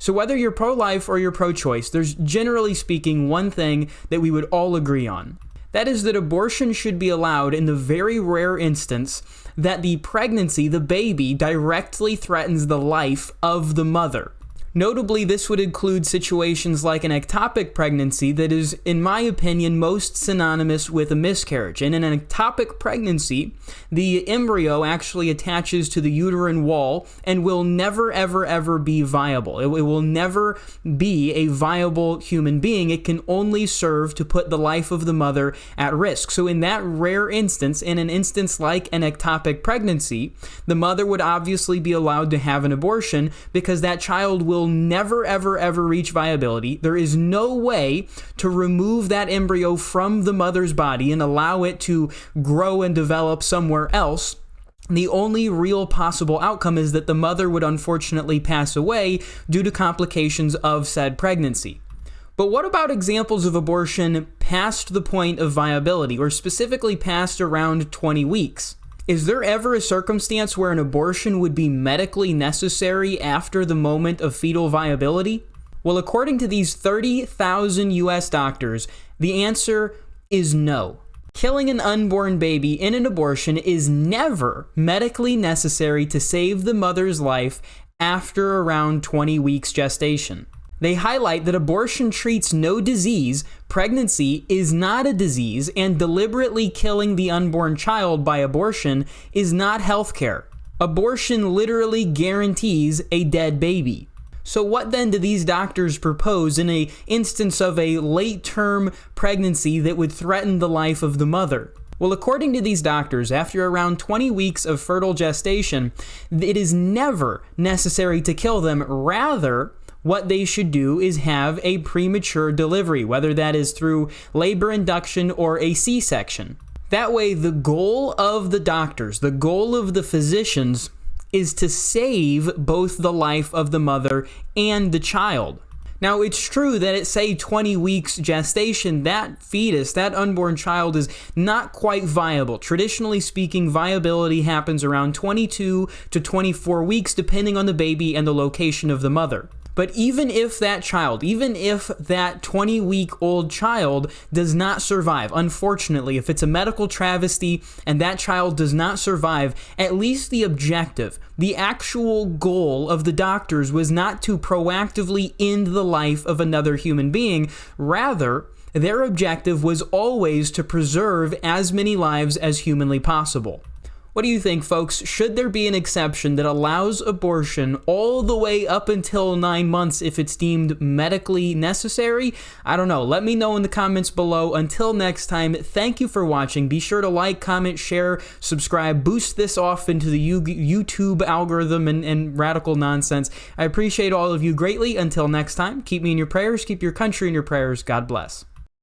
So whether you're pro-life or you're pro-choice, there's generally speaking one thing that we would all agree on. That is that abortion should be allowed in the very rare instance that the pregnancy, the baby, directly threatens the life of the mother. Notably, this would include situations like an ectopic pregnancy that is, in my opinion, most synonymous with a miscarriage. In an ectopic pregnancy, the embryo actually attaches to the uterine wall and will never, ever, ever be viable. It will never be a viable human being. It can only serve to put the life of the mother at risk. So in that rare instance, in an instance like an ectopic pregnancy, the mother would obviously be allowed to have an abortion because that child will never, ever, ever reach viability. There is no way to remove that embryo from the mother's body and allow it to grow and develop somewhere else. The only real possible outcome is that the mother would unfortunately pass away due to complications of said pregnancy. But what about examples of abortion past the point of viability, or specifically past around 20 weeks? Is there ever a circumstance where an abortion would be medically necessary after the moment of fetal viability? Well, according to these 30,000 US doctors, the answer is no. Killing an unborn baby in an abortion is never medically necessary to save the mother's life after around 20 weeks gestation. They highlight that abortion treats no disease, pregnancy is not a disease, and deliberately killing the unborn child by abortion is not healthcare. Abortion literally guarantees a dead baby. So what then do these doctors propose in an instance of a late-term pregnancy that would threaten the life of the mother? Well, according to these doctors, after around 20 weeks of fertile gestation, it is never necessary to kill them. Rather, what they should do is have a premature delivery, whether that is through labor induction or a C-section. That way, the goal of the doctors, the goal of the physicians, is to save both the life of the mother and the child. Now, it's true that at, say, 20 weeks gestation, that fetus, that unborn child, is not quite viable. Traditionally speaking, viability happens around 22 to 24 weeks, depending on the baby and the location of the mother. But even if that 20-week-old child does not survive, unfortunately, if it's a medical travesty and that child does not survive, at least the objective, the actual goal of the doctors was not to proactively end the life of another human being. Rather, their objective was always to preserve as many lives as humanly possible. What do you think, folks? Should there be an exception that allows abortion all the way up until 9 months if it's deemed medically necessary? I don't know. Let me know in the comments below. Until next time, thank you for watching. Be sure to like, comment, share, subscribe, boost this off into the YouTube algorithm and radical nonsense. I appreciate all of you greatly. Until next time, keep me in your prayers, keep your country in your prayers. God bless.